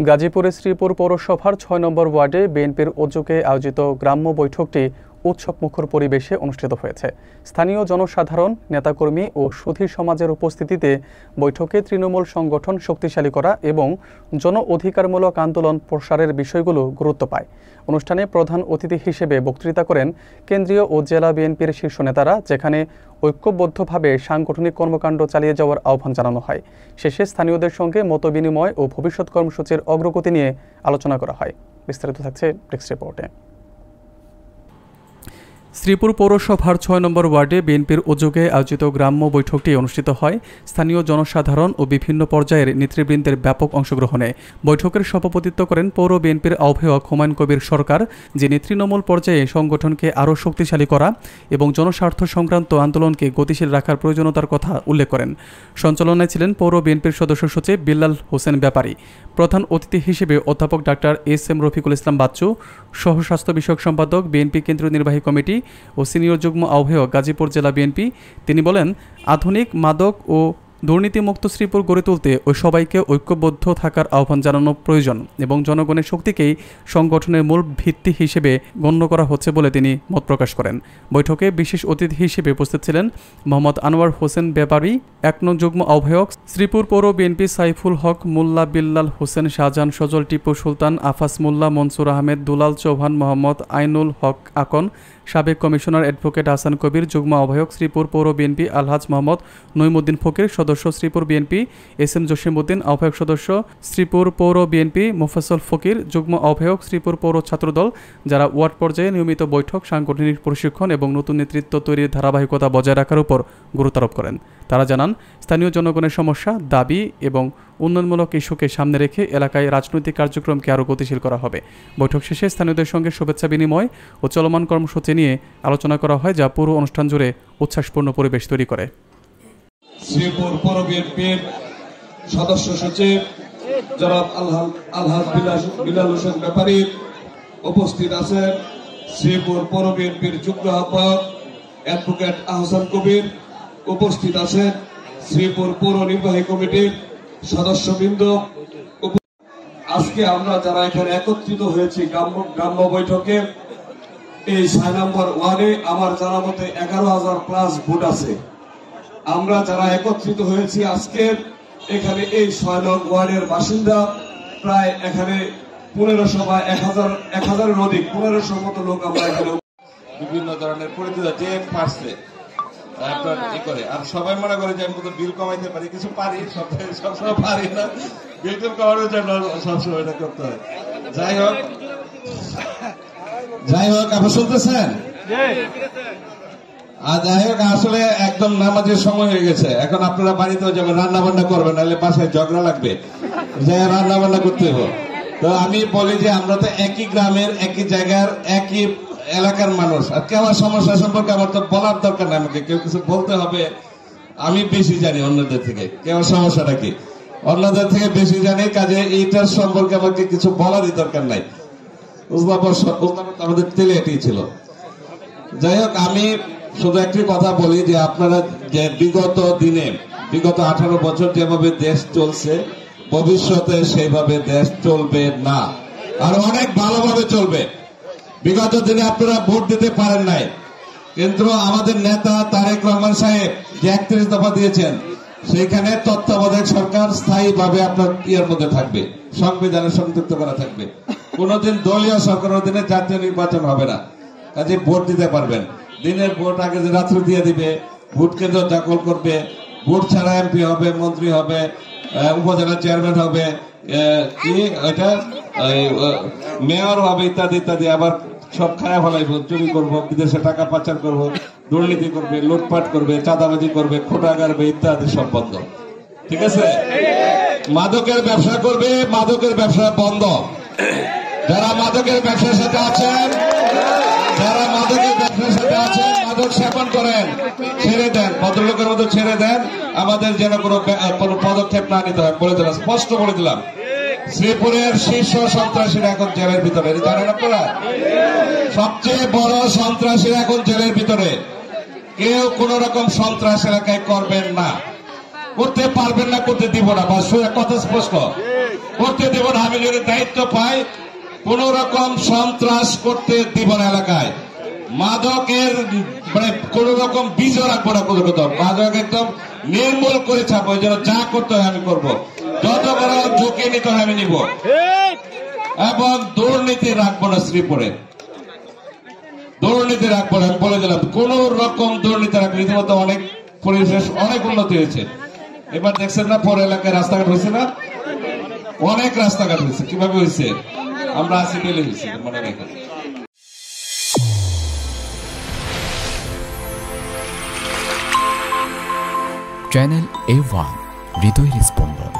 গাজীপুরের শ্রীপুর পৌরসভার ৬ নম্বর ওয়ার্ডে বিএনপির উদ্যোগে আয়োজিত গ্রাম্য বৈঠকটি উৎসবমুখর পরিবেশে অনুষ্ঠিত হয়েছে। স্থানীয় জনসাধারণ, নেতাকর্মী ও সুধী সমাজের উপস্থিতিতে বৈঠকে তৃণমূল সংগঠন শক্তিশালী করা এবং জন অধিকারমূলক আন্দোলন প্রসারের বিষয়গুলো গুরুত্ব পায়। অনুষ্ঠানে প্রধান অতিথি হিসেবে বক্তৃতা করেন কেন্দ্রীয় ও জেলা বিএনপির শীর্ষ নেতারা, যেখানে ঐক্যবদ্ধভাবে সাংগঠনিক কর্মকাণ্ড চালিয়ে যাওয়ার আহ্বান জানানো হয়। শেষে স্থানীয়দের সঙ্গে মতবিনিময় ও ভবিষ্যৎ কর্মসূচির অগ্রগতি নিয়ে আলোচনা করা হয়। বিস্তারিত থাকছে ডেস্ক রিপোর্টে। শ্রীপুর পৌরসভার ৬ নম্বর ওয়ার্ডে বিএনপির উদ্যোগে আয়োজিত গ্রাম্য বৈঠকটি অনুষ্ঠিত হয় স্থানীয় জনসাধারণ ও বিভিন্ন পর্যায়ের নেতৃবৃন্দের ব্যাপক অংশগ্রহণে। বৈঠকের সভাপতিত্ব করেন পৌর বিএনপির আহ্বায়ক হুমায়ুন কবির সরকার, যিনি তৃণমূল পর্যায়ে সংগঠনকে আরও শক্তিশালী করা এবং জনস্বার্থ সংক্রান্ত আন্দোলনকে গতিশীল রাখার প্রয়োজনীয়তার কথা উল্লেখ করেন। সঞ্চালনায় ছিলেন পৌর বিএনপির সদস্য সচিব বিল্লাল হোসেন ব্যাপারী। প্রধান অতিথি হিসেবে অধ্যাপক ডাক্তার এস.এম. রফিকুল ইসলাম বাচ্চু, সহ স্বাস্থ্য বিষয়ক সম্পাদক বিএনপি কেন্দ্রীয় নির্বাহী কমিটি ও সিনিয়র যুগ্ম আহ্বায়ক গাজীপুর জেলা বিএনপি। তিনি বলেন, আধুনিক, মাদক ও দুর্নীতিমুক্ত শ্রীপুর গড়ে তুলতে ওই সবাইকে ঐক্যবদ্ধ থাকার আহ্বান জানানো প্রয়োজন এবং জনগণের শক্তিকেই সংগঠনের মূল ভিত্তি হিসেবে গণ্য করা হচ্ছে বলে তিনি মত প্রকাশ করেন। বৈঠকে বিশেষ অতিথি হিসেবে উপস্থিত ছিলেন মোহাম্মদ আনোয়ার হোসেন ব্যাপারী, ১ নং যুগ্ম আহ্বায়ক শ্রীপুর পৌর বিএনপি সাইফুল হক মোল্লা, বিল্লাল হোসেন, শাহজাহান সজল, টিপু সুলতান, আফাস মোল্লা, মনসুর আহমেদ, দুলাল চৌহান, মোহাম্মদ আইনুল হক আকন, সাবেক কমিশনার অ্যাডভোকেট হাসান কবির, যুগ্ম আহ্বায়ক শ্রীপুর পৌর বিএনপি আলহাজ মোহাম্মদ নইমুদ্দিন ফকির, সদস্য শ্রীপুর বিএনপি এস.এম. জসিমউদ্দিন, আহ্বায়ক সদস্য শ্রীপুর পৌর বিএনপি মোফাজ্জল ফকির, যুগ্ম আহ্বায়ক শ্রীপুর পৌর ছাত্রদল, যারা ওয়ার্ড পর্যায়ে নিয়মিত বৈঠক, সাংগঠনিক প্রশিক্ষণ এবং নতুন নেতৃত্ব তৈরির ধারাবাহিকতা বজায় রাখার উপর গুরুত্ব আরোপ করেন। তারা জানান, স্থানীয় জনগণের সমস্যা, দাবি এবং উন্নয়নমূলক ইস্যুকে সামনে রেখে এলাকায় রাজনৈতিক কার্যক্রমকে আরও গতিশীল করা হবে। বৈঠক শেষে স্থানীয়দের সঙ্গে শুভেচ্ছা বিনিময় ও চলমান কর্মসূচি নিয়ে আলোচনা করা হয়, যা পুরো অনুষ্ঠান জুড়ে উচ্ছ্বাসপূর্ণ পরিবেশ তৈরি করে। শ্রীপুর পৌর বিএনপির সদস্য সচিব জনাব আলহাজ বিল্লাল হোসেন ব্যাপারী উপস্থিত আছেন। শ্রীপুর পৌর বিএনপির যুগ্ম আহ্বায়ক অ্যাডভোকেট হাসান কবির উপস্থিত আছেন। শ্রীপুর পৌর নির্বাহী কমিটির সদস্যবৃন্দ। আজকে আমরা যারা এখানে একত্রিত হয়েছি গ্রাম্য বৈঠকে, এই ৬ নম্বর ওয়ার্ডে আমার জানা মতে ১১,০০০+ ভোট আছে। আমরা যারা একত্রিত হয়েছি আজকে এখানে এই ৬ নং ওয়ার্ডের বাসিন্দা প্রায় এখানে ১৫০০ বা ১,০০০-এর অধিক ১৫০০ মতো লোক আমরা এখানে বিভিন্ন ধরনের পরিচিত যে পারছে আপনার করে। আর সবাই মনে করে যে আমি তো বিল কমাইতে পারি, কিছু পারি, সবসময় পারি না। বিল টিল কমানোর জন্য সবসময় এটা করতে হয়। যাই হোক আপনার শুনতেছেন? যাই হোক, আসলে একদম নামাজের সময় হয়ে গেছে। এখন আপনারা বাড়িতেও যাবেন, রান্না বান্না করবেন, নাহলে বাসায় ঝগড়া লাগবে, যে রান্না বান্না করতে হবে। তো আমি বলি যে আমরা তো একই গ্রামের, একই জায়গার, একই এলাকার মানুষ। আর কেমন সমস্যা সম্পর্কে আমার তো বলার দরকার নেই, আমাকে কেউ কিছু বলতে হবে। আমি বেশি জানি অন্যদের থেকে, কেমন সমস্যাটা কি অন্যদের থেকে বেশি জানি, কাজে এইটার সম্পর্কে আমাকে কিছু বলারই দরকার নাই। আমাদের তেলে এটাই ছিল। যাই হোক, আমি শুধু একটি কথা বলি যে আপনারা যে বিগত দিনে, বিগত 18 বছর যেভাবে দেশ চলছে, ভবিষ্যতে সেইভাবে দেশ চলবে না, আর অনেক ভালোভাবে চলবে। বিগত দিনে আপনারা ভোট দিতে পারেন নাই, কিন্তু আমাদের নেতা তারেক রহমান সাহেব যে 31 দফা দিয়েছেন, সেখানে তত্ত্বাবধায়ক সরকার স্থায়ীভাবে আপনার ইয়ের মধ্যে থাকবে, সংবিধানে সংযুক্ত করা থাকবে। কোনদিন দলীয় সরকারের অধীনে জাতীয় নির্বাচন হবে না, কাজে ভোট দিতে পারবেন। দিনের ভোট আগে যে রাত্রে দিয়ে দিবে, ভোট কেন্দ্র দখল করবে, ভোট ছাড়া এমপি হবে, মন্ত্রী হবে, উপজেলা চেয়ারম্যান হবে, কি এটা মেয়র হবে, ইত্যাদি ইত্যাদি। আবার সব খায়া ফেলাইবো, চুরি করবো, বিদেশে টাকা পাচার করবো, দুর্নীতি করবে, লুটপাট করবে, চাঁদাবাজি করবে, খোটা গাড়বে, ইত্যাদি সব বন্ধ। ঠিক আছে? মাদকের ব্যবসা করবে, মাদকের ব্যবসা বন্ধ। যারা মাদকের ব্যবসার সাথে আছেন, যারা মাদকের ব্যবসার সাথে আছেন, মাদক সেবন করেন, ছেড়ে দেন, ভদ্রলোকের মতো ছেড়ে দেন। আমাদের যেন কোনো পদক্ষেপ না নিতে হয়, বলে দিলাম, স্পষ্ট বলে দিলাম। শ্রীপুরের শীর্ষ সন্ত্রাসীরা এখন জেলের ভিতরে, জানেন আপনারা? সবচেয়ে বড় সন্ত্রাসীরা এখন জেলের ভিতরে। কেউ কোন রকম সন্ত্রাস এলাকায় করবেন না, করতে পারবেন না, করতে দিব না, বাস কথা স্পষ্ট। করতে দেব না। আমি যদি দায়িত্ব পাই কোন রকম সন্ত্রাস করতে দিব না এলাকায়। মাদকের মানে কোন রকম বীজও রাখবো না। কোথাও মাদক একদম নির্মূল করে ছাপো, যেন যা করতে হয় আমি করবো, যত বড় ঝুঁকি নিতে হয় আমি নিব, এবং দুর্নীতি রাখবো না। শ্রীপুরে দুর্নীতি রাখবো না, আমি বলে দিলাম। কোন রকম দুর্নীতি রাখবো। রীতিমতো অনেক পরিবেশ অনেক উন্নতি হয়েছে। এবার দেখছেন না পৌর এলাকায় রাস্তাঘাট হয়েছে না, অনেক রাস্তাঘাট হয়েছে। কিভাবে হয়েছে? আমরা আসি পেলে হয়েছে, মনে রেখে। চ্যানেল A1 হৃদয়ের স্পন্দন।